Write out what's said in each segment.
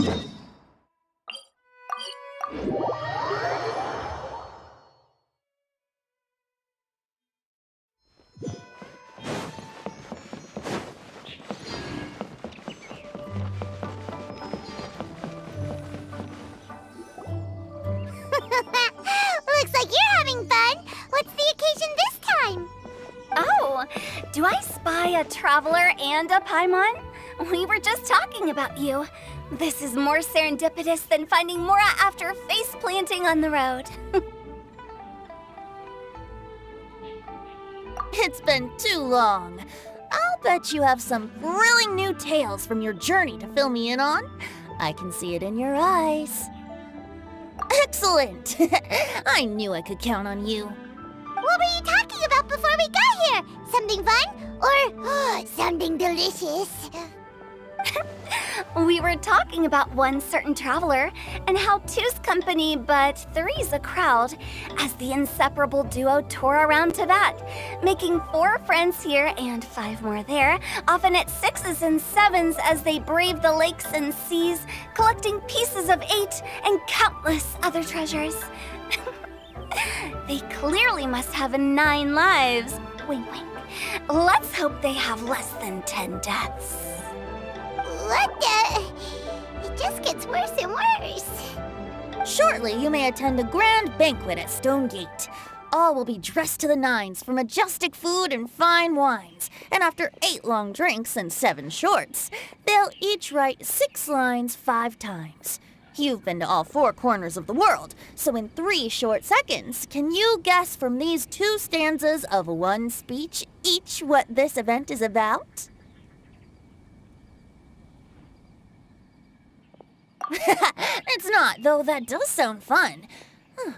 Looks like you're having fun. What's the occasion this time? Oh, do I spy a traveler and a Paimon? We were just talking about you. This is more serendipitous than finding Mora after face planting on the road. It's been too long. I'll bet you have some thrilling new tales from your journey to fill me in on. I can see it in your eyes. Excellent! I knew I could count on you. What were you talking about before we got here? Something fun? Or something delicious? We were talking about one certain traveler and how two's company but three's a crowd as the inseparable duo tour around Tibet, making 4 friends here and 5 more there, often at 6s and 7s as they brave the lakes and seas, collecting pieces of 8 and countless other treasures. They clearly must have 9 lives. Wink, wink. Let's hope they have less than 10 deaths. What the? It just gets worse and worse. Shortly, you may attend a grand banquet at Stone Gate. All will be dressed to the nines for majestic food and fine wines. And after 8 long drinks and 7 shorts, they'll each write 6 lines 5 times. You've been to all 4 corners of the world, so in 3 short seconds, can you guess from these 2 stanzas of 1 speech each what this event is about? It's not, though that does sound fun.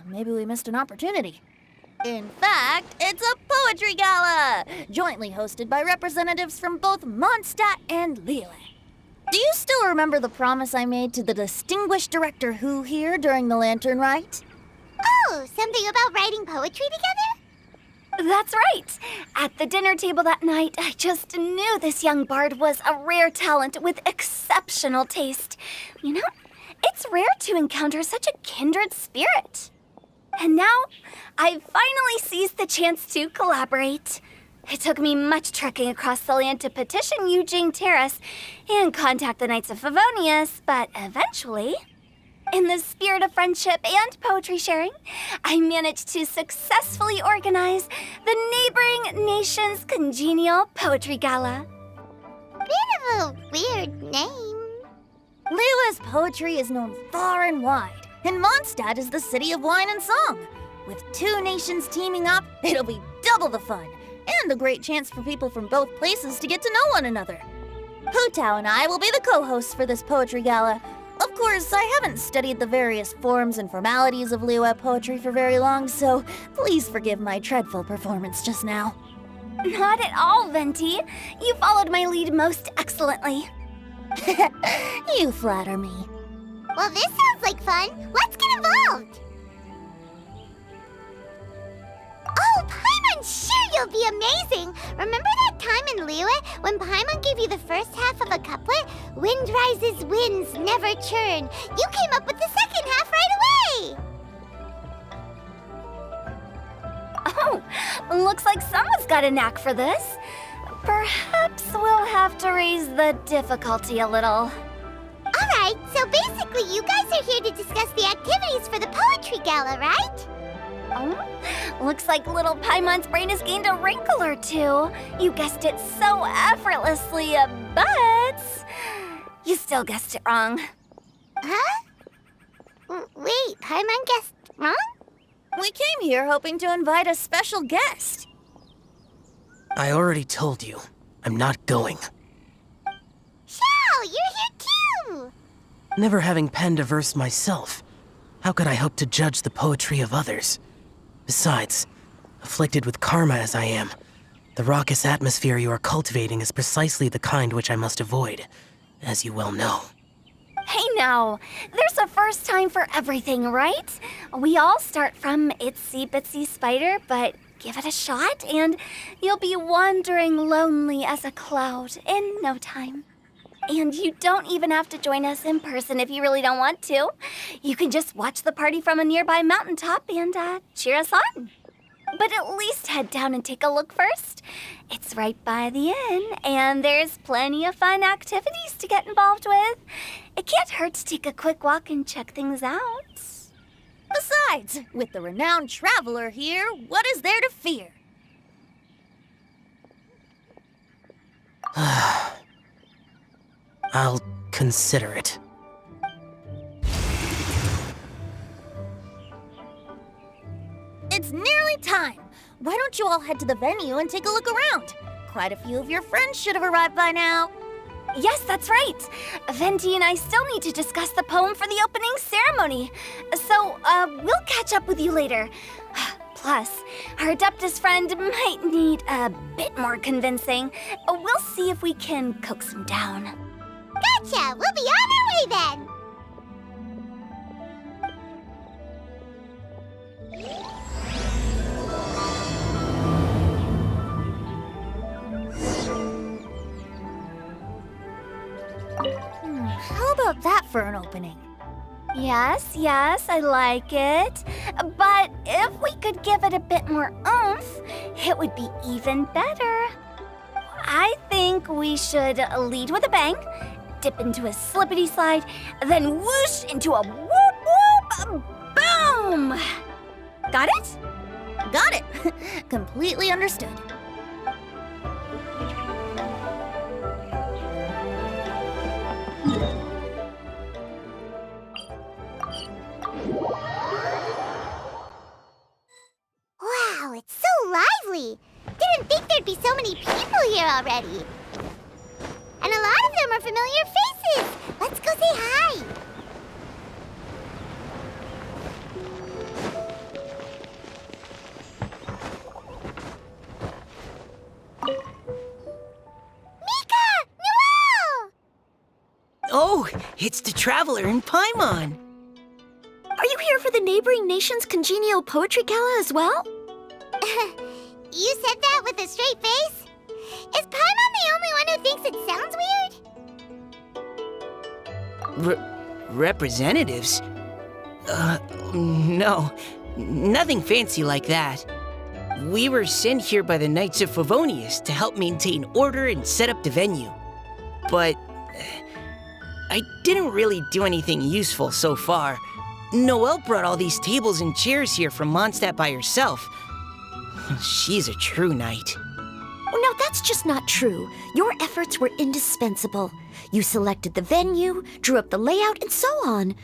Maybe we missed an opportunity. In fact, it's a poetry gala, jointly hosted by representatives from both Mondstadt and Liyue. Do you still remember the promise I made to the distinguished director Who here during the lantern rite? Oh, something about writing poetry together? That's right. At the dinner table that night, I just knew this young bard was a rare talent with exceptional taste. You know, it's rare to encounter such a kindred spirit. And now, I've finally seized the chance to collaborate. It took me much trekking across the land to petition Eugene Terrace and contact the Knights of Favonius, but eventually, in the spirit of friendship and poetry sharing, I managed to successfully organize the neighboring nation's congenial poetry gala. Bit of a weird name. Liyue's poetry is known far and wide, and Mondstadt is the city of wine and song. With 2 nations teaming up, it'll be double the fun, and a great chance for people from both places to get to know one another. Hu Tao and I will be the co-hosts for this poetry gala. Of course, I haven't studied the various forms and formalities of Liyue poetry for very long, so please forgive my dreadful performance just now. Not at all, Venti. You followed my lead most excellently. You flatter me. Well, this sounds like fun. Let's get involved. Oh, Paimon, sure you'll be amazing. Remember that time in Liyue when Paimon gave you the first half of a couplet? Wind rises, winds never churn. You came up with the second half right away. Oh, looks like someone's got a knack for this. Perhaps we'll have to raise the difficulty a little. All right, so basically you guys are here to discuss the activities for the poetry gala, right? Oh, looks like little Paimon's brain has gained a wrinkle or 2. You guessed it so effortlessly, but you still guessed it wrong. Huh? Wait, Paimon guessed wrong? We came here hoping to invite a special guest. I already told you, I'm not going. Xiao, you're here too! Never having penned a verse myself, how could I hope to judge the poetry of others? Besides, afflicted with karma as I am, the raucous atmosphere you are cultivating is precisely the kind which I must avoid, as you well know. Hey now, there's a first time for everything, right? We all start from itsy bitsy spider, but give it a shot and you'll be wandering lonely as a cloud in no time. And you don't even have to join us in person if you really don't want to. You can just watch the party from a nearby mountaintop and cheer us on. But at least head down and take a look first. It's right by the inn, and there's plenty of fun activities to get involved with. It can't hurt to take a quick walk and check things out. Besides, with the renowned traveler here, what is there to fear? I'll consider it. It's nearly time. Why don't you all head to the venue and take a look around? Quite a few of your friends should have arrived by now. Yes, that's right. Venti and I still need to discuss the poem for the opening ceremony. So, we'll catch up with you later. Plus, our Adeptus friend might need a bit more convincing. We'll see if we can coax him down. Gotcha! We'll be on our way then! How about that for an opening? Yes, I like it. But if we could give it a bit more oomph, it would be even better. I think we should lead with a bang, dip into a slippity slide, then whoosh into a whoop whoop boom! Got it? Got it. Completely understood. Wow, it's so lively! Didn't think there'd be so many people here already. And a lot of them are familiar faces. Let's go say hi. Mika! Noel! Oh, it's the Traveler in Paimon. Are you here for the neighboring nation's congenial poetry gala as well? You said that with a straight face? Is Paimon the only one who thinks it sounds weird? Representatives? No. Nothing fancy like that. We were sent here by the Knights of Favonius to help maintain order and set up the venue. But I didn't really do anything useful so far. Noelle brought all these tables and chairs here from Mondstadt by herself. She's a true knight. No, that's just not true. Your efforts were indispensable. You selected the venue, drew up the layout, and so on.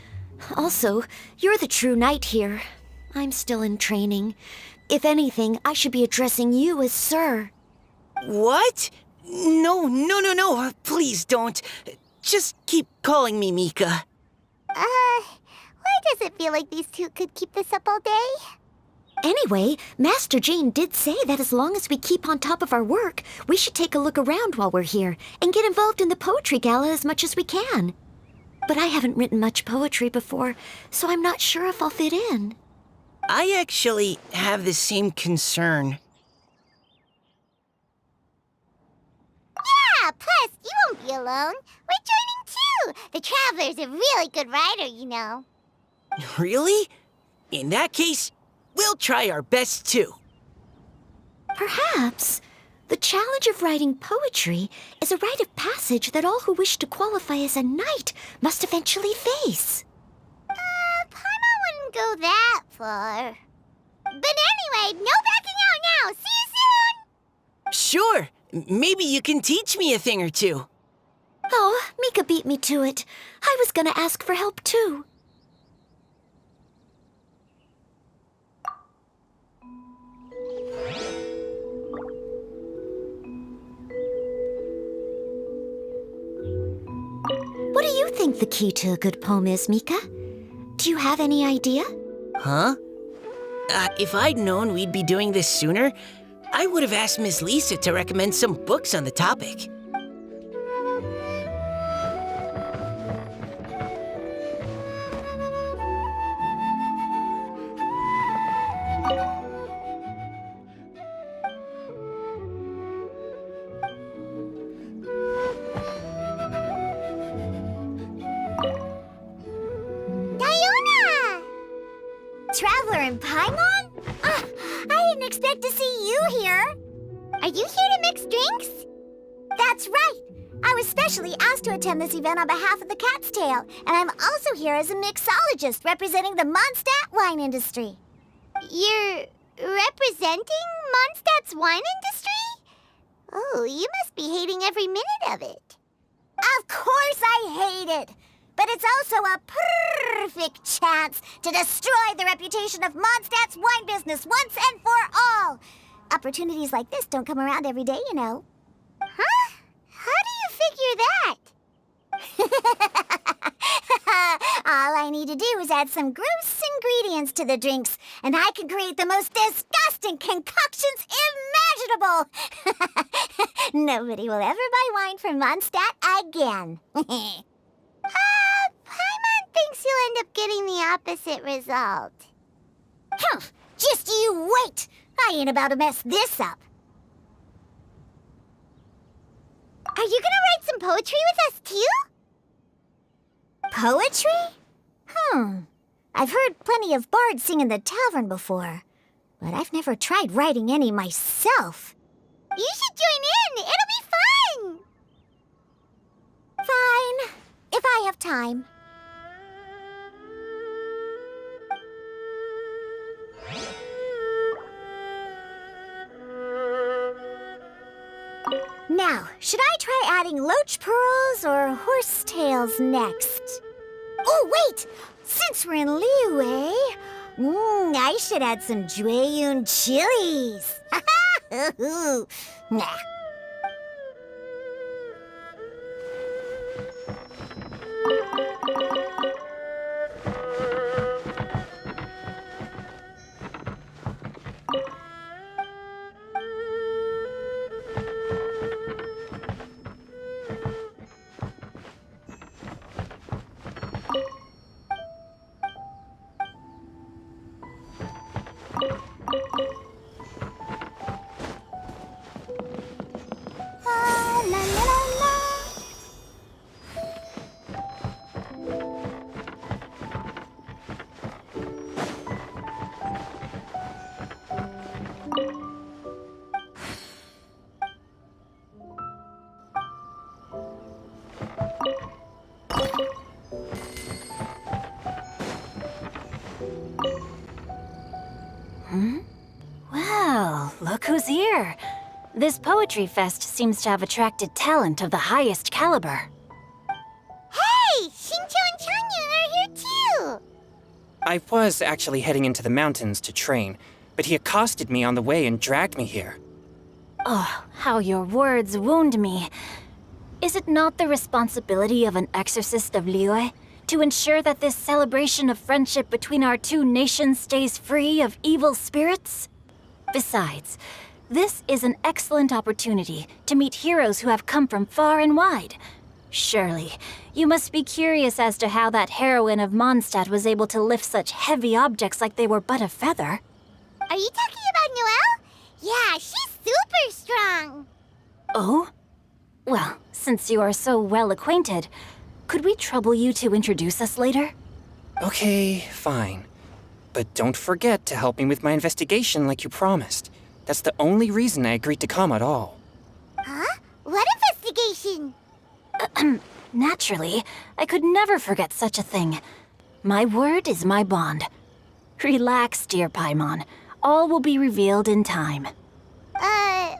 Also, you're the true knight here. I'm still in training. If anything, I should be addressing you as Sir. What? No. Please don't. Just keep calling me Mika. Why does it feel like these two could keep this up all day? Anyway, Master Jane did say that as long as we keep on top of our work, we should take a look around while we're here and get involved in the poetry gala as much as we can. But I haven't written much poetry before, so I'm not sure if I'll fit in. I actually have the same concern. Yeah, plus, you won't be alone. We're joining too. The Traveler's a really good writer, you know. Really? In that case, we'll try our best too. Perhaps. The challenge of writing poetry is a rite of passage that all who wish to qualify as a knight must eventually face. Paimon wouldn't go that far. But anyway, no backing out now. See you soon! Sure, maybe you can teach me a thing or two. Oh, Mika beat me to it. I was gonna ask for help too. What do you think the key to a good poem is, Mika? Do you have any idea? Huh? If I'd known we'd be doing this sooner, I would have asked Miss Lisa to recommend some books on the topic. were in Paimon? I didn't expect to see you here. Are you here to mix drinks? That's right. I was specially asked to attend this event on behalf of the Cat's Tail, and I'm also here as a mixologist representing the Mondstadt wine industry. You're representing Mondstadt's wine industry? Oh, you must be hating every minute of it. Of course I hate it. But it's also a perfect chance to destroy the reputation of Mondstadt's wine business once and for all. Opportunities like this don't come around every day, you know. Huh? How do you figure that? All I need to do is add some gross ingredients to the drinks, and I can create the most disgusting concoctions imaginable. Nobody will ever buy wine from Mondstadt again. Paimon thinks you'll end up getting the opposite result. Just you wait! I ain't about to mess this up. Are you gonna write some poetry with us, too? Poetry? I've heard plenty of bards sing in the tavern before, but I've never tried writing any myself. You should join in! It'll be fun! Fine, if I have time. Now, should I try adding loach pearls or horse tails next? Oh, wait! Since we're in Liyue, I should add some Jueyun chilies. Nah. Well, look who's here. This poetry fest seems to have attracted talent of the highest caliber. Hey! Shincho and Changyun are here too! I was actually heading into the mountains to train, but he accosted me on the way and dragged me here. Oh, how your words wound me. Is it not the responsibility of an exorcist of Liyue to ensure that this celebration of friendship between our two nations stays free of evil spirits? Besides, this is an excellent opportunity to meet heroes who have come from far and wide. Surely, you must be curious as to how that heroine of Mondstadt was able to lift such heavy objects like they were but a feather. Are you talking about Noelle? Yeah, she's super strong. Oh? Well, since you are so well acquainted, could we trouble you to introduce us later? Okay, fine. But don't forget to help me with my investigation like you promised. That's the only reason I agreed to come at all. Huh? What investigation? Naturally, I could never forget such a thing. My word is my bond. Relax, dear Paimon. All will be revealed in time. Okay.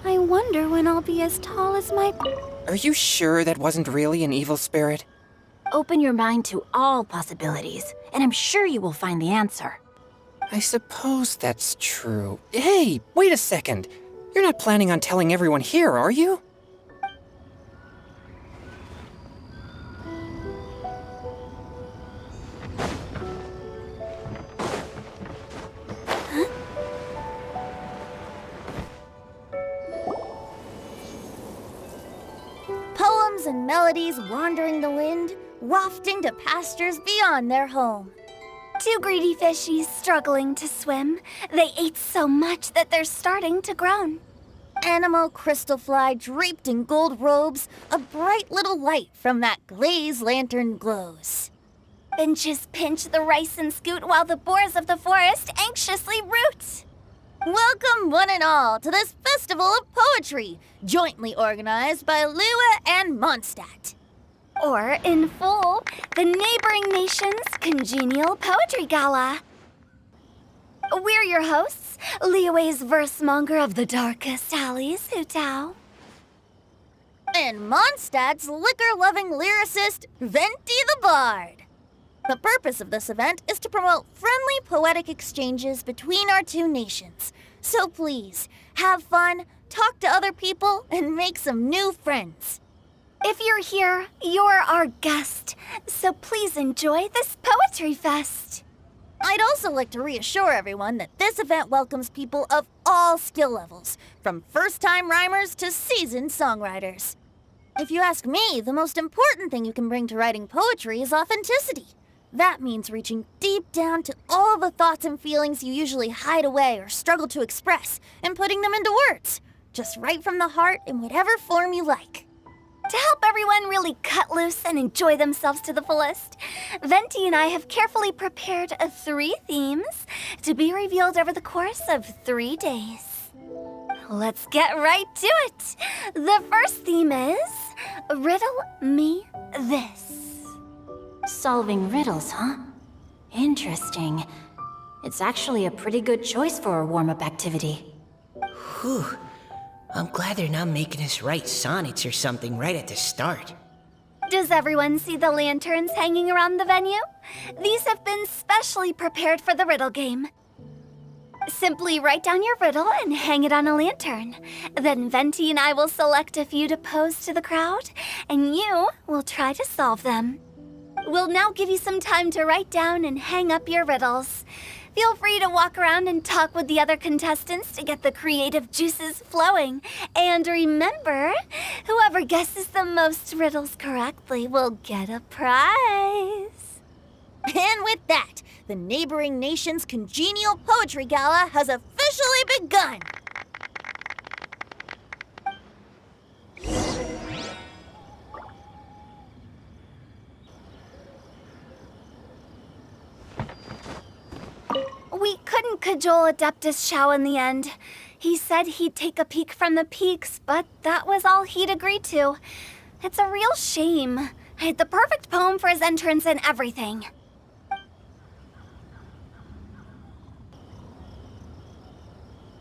I wonder when I'll be as tall as my... Are you sure that wasn't really an evil spirit? Open your mind to all possibilities, and I'm sure you will find the answer. I suppose that's true. Hey, wait a second. You're not planning on telling everyone here, are you? melodies wandering the wind, wafting to pastures beyond their home. Two greedy fishies struggling to swim. They ate so much that they're starting to groan. Animal crystal fly draped in gold robes, a bright little light from that glazed lantern glows. Finches pinch the rice and scoot while the boars of the forest anxiously root. Welcome, one and all, to this festival of poetry, jointly organized by Liyue and Mondstadt. Or, in full, the neighboring nation's congenial poetry gala. We're your hosts, Liyue's versemonger of the darkest alleys, Hu Tao. And Mondstadt's liquor-loving lyricist, Venti the Bard. The purpose of this event is to promote friendly poetic exchanges between our two nations. So please, have fun, talk to other people, and make some new friends. If you're here, you're our guest, so please enjoy this poetry fest. I'd also like to reassure everyone that this event welcomes people of all skill levels, from first-time rhymers to seasoned songwriters. If you ask me, the most important thing you can bring to writing poetry is authenticity. That means reaching deep down to all the thoughts and feelings you usually hide away or struggle to express, and putting them into words, just right from the heart in whatever form you like. To help everyone really cut loose and enjoy themselves to the fullest, Venti and I have carefully prepared 3 themes to be revealed over the course of 3 days. Let's get right to it. The first theme is Riddle Me This. Solving riddles, huh? Interesting. It's actually a pretty good choice for a warm-up activity. Whew. I'm glad they're not making us write sonnets or something right at the start. Does everyone see the lanterns hanging around the venue? These have been specially prepared for the riddle game. Simply write down your riddle and hang it on a lantern. Then Venti and I will select a few to pose to the crowd, and you will try to solve them. We'll now give you some time to write down and hang up your riddles. Feel free to walk around and talk with the other contestants to get the creative juices flowing. And remember, whoever guesses the most riddles correctly will get a prize. And with that, the neighboring nation's congenial poetry gala has officially begun. We couldn't cajole Adeptus Shao in the end. He said he'd take a peek from the peaks, but that was all he'd agreed to. It's a real shame. I had the perfect poem for his entrance and everything.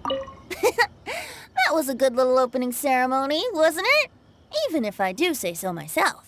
That was a good little opening ceremony, wasn't it? Even if I do say so myself.